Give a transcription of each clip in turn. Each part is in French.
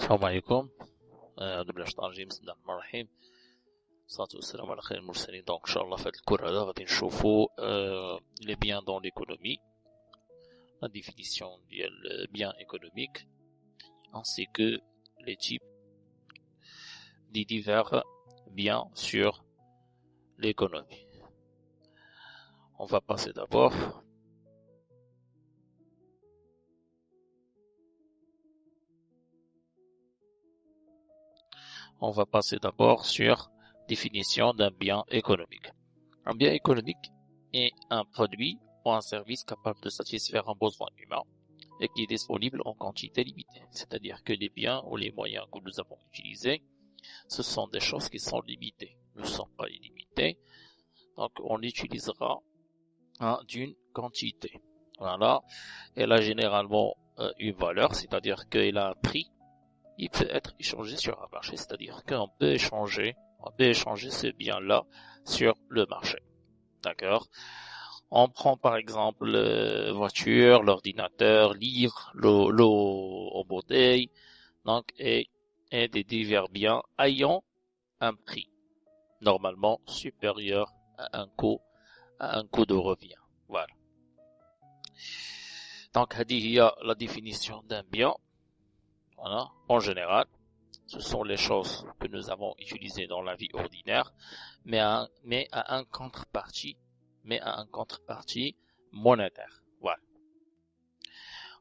السلام عليكم. أعوذ بالله من الشيطان الرجيم. بسم الله الرحمن الرحيم. الصلاة والسلام على خير المرسلين. Donc inchallah في هذا الكور هذا غادي نشوفوا les biens dans l'économie, la définition ديال biens économiques ainsi que les types des divers biens sur l'économie. On va passer d'abord sur définition d'un bien économique. Un bien économique est un produit ou un service capable de satisfaire un besoin humain et qui est disponible en quantité limitée. C'est-à-dire que les biens ou les moyens que nous avons utilisés, ce sont des choses qui sont limitées, ne sont pas illimités. Donc on utilisera d'une quantité. Voilà. Elle a généralement une valeur, c'est-à-dire qu'elle a un prix. Il peut être échangé sur un marché, c'est-à-dire qu'on peut échanger ce bien-là sur le marché. D'accord? On prend par exemple voiture, l'ordinateur, livre, l'eau en bouteille, donc et des divers biens ayant un prix normalement supérieur à un coût de revient. Voilà. Donc il y a la définition d'un bien. Voilà. En général, ce sont les choses que nous avons utilisées dans la vie ordinaire, mais à un contrepartie monétaire. Voilà.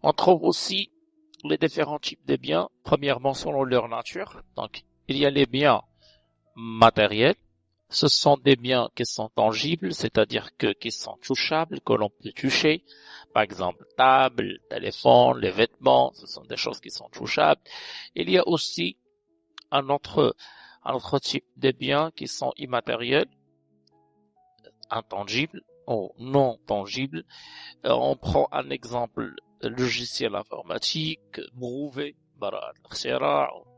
On trouve aussi les différents types de biens, premièrement selon leur nature. Donc, il y a les biens matériels. Ce sont des biens qui sont tangibles, c'est-à-dire qui sont touchables, que l'on peut toucher. Par exemple, table, téléphone, les vêtements, ce sont des choses qui sont touchables. Il y a aussi un autre type de biens qui sont immatériels, intangibles ou non tangibles. On prend un exemple, logiciel informatique, brevet, on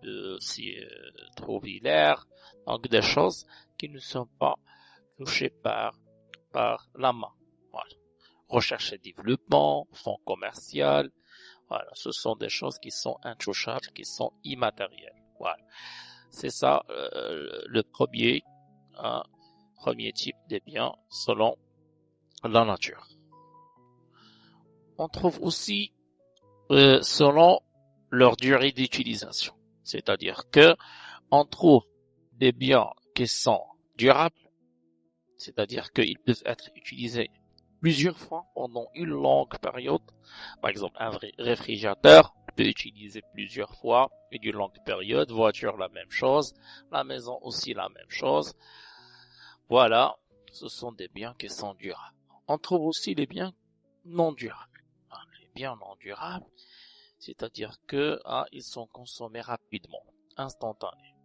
peut aussi trouver l'air, donc des choses qui ne sont pas touchées par la main. Voilà. Recherche et développement, fonds commercial, voilà, ce sont des choses qui sont intouchables, qui sont immatérielles. Voilà. C'est ça le premier type de biens selon la nature. On trouve aussi selon leur durée d'utilisation. C'est-à-dire que on trouve des biens qui sont durables, c'est-à-dire qu'ils peuvent être utilisés plusieurs fois pendant une longue période. Par exemple, un réfrigérateur peut utiliser plusieurs fois et d'une longue période. Voiture, la même chose. La maison aussi, la même chose. Voilà, ce sont des biens qui sont durables. On trouve aussi les biens non durables. Les biens non durables, c'est-à-dire que ils sont consommés rapidement, instantanés.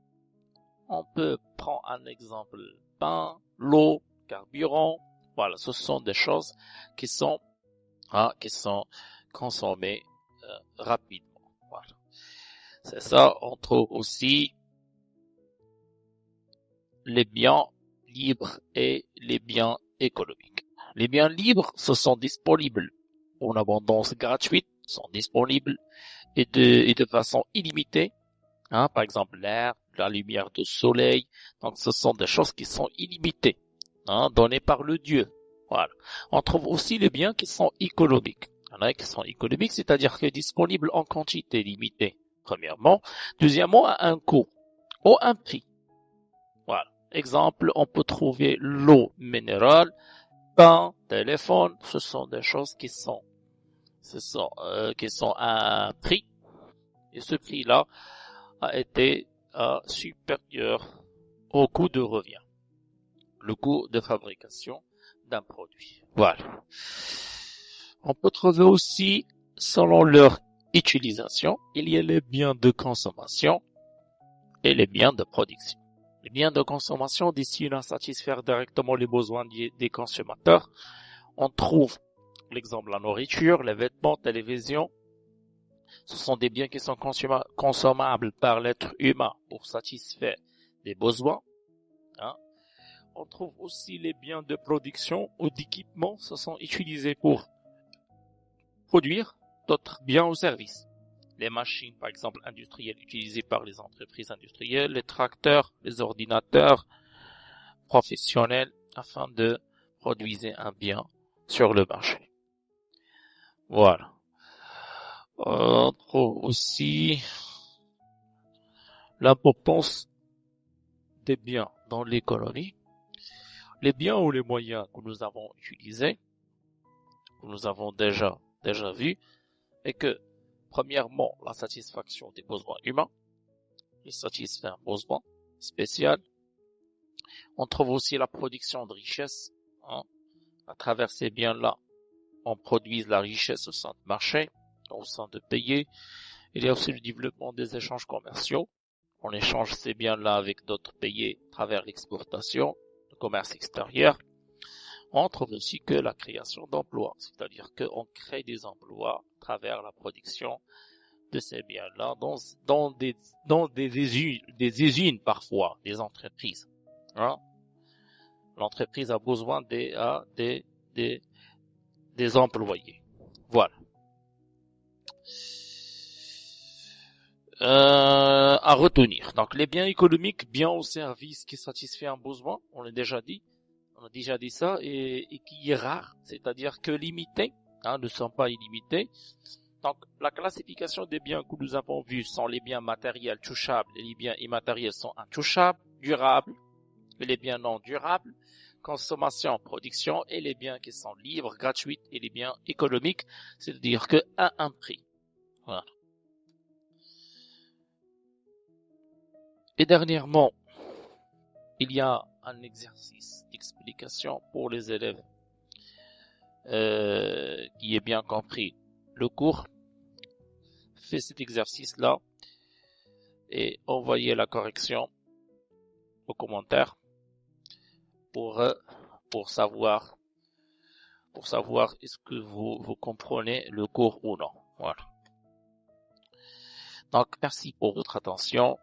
On peut prendre un exemple, pain, l'eau, carburant. Voilà, ce sont des choses qui sont consommées rapidement. Voilà. C'est ça. On trouve aussi les biens libres et les biens économiques. Les biens libres, ce sont disponibles en abondance gratuite, sont disponibles et de façon illimitée. Par exemple, l'air, la lumière du soleil. Donc, ce sont des choses qui sont illimitées, données par le Dieu. Voilà. On trouve aussi les biens qui sont économiques. Il y en a qui sont économiques, c'est-à-dire que disponibles en quantité limitée, premièrement. Deuxièmement, à un coût ou un prix. Voilà. Exemple, on peut trouver l'eau minérale, pain, téléphone. Ce sont des choses qui sont à un prix. Et ce prix-là a été supérieur au coût de revient, le coût de fabrication d'un produit. Voilà. On peut trouver aussi, selon leur utilisation, il y a les biens de consommation et les biens de production. Les biens de consommation destinés à satisfaire directement les besoins des consommateurs. On trouve l'exemple la nourriture, les vêtements, télévision. Ce sont des biens qui sont consommables par l'être humain pour satisfaire des besoins. On trouve aussi les biens de production ou d'équipement. Ce sont utilisés pour produire d'autres biens ou services. les machines, par exemple, industrielles utilisées par les entreprises industrielles, les tracteurs, les ordinateurs professionnels, afin de produire un bien sur le marché. Voilà. On trouve aussi l'importance des biens dans l'économie. Les biens ou les moyens que nous avons utilisés, que nous avons déjà vus, est que, premièrement, la satisfaction des besoins humains, il satisfait un besoin spécial. On trouve aussi la production de richesse, hein. À travers ces biens-là, on produit la richesse au sein du marché, au sein de pays. Il y a aussi le développement des échanges commerciaux. On échange ces biens-là avec d'autres pays à travers l'exportation, le commerce extérieur. On trouve aussi que la création d'emplois, c'est-à-dire qu'on crée des emplois à travers la production de ces biens-là dans des usines parfois, des entreprises. Hein? L'entreprise a besoin des employés. Voilà. À retenir. Donc les biens économiques, biens ou services qui satisfait un besoin, on a déjà dit ça, et qui est rare, c'est-à-dire que limité, hein, ne sont pas illimités. Donc la classification des biens que nous avons vus sont les biens matériels touchables et les biens immatériels sont intouchables, durables, et les biens non durables, consommation, production, et les biens qui sont libres, gratuits, et les biens économiques, c'est-à-dire que à un prix. Voilà. Et dernièrement, il y a un exercice d'explication pour les élèves qui est bien compris le cours. Faites cet exercice-là et envoyez la correction aux commentaires pour savoir est-ce que vous comprenez le cours ou non. Voilà. Donc merci pour votre attention.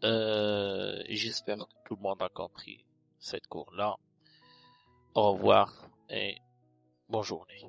J'espère que tout le monde a compris cette cours-là. Au revoir et bonne journée.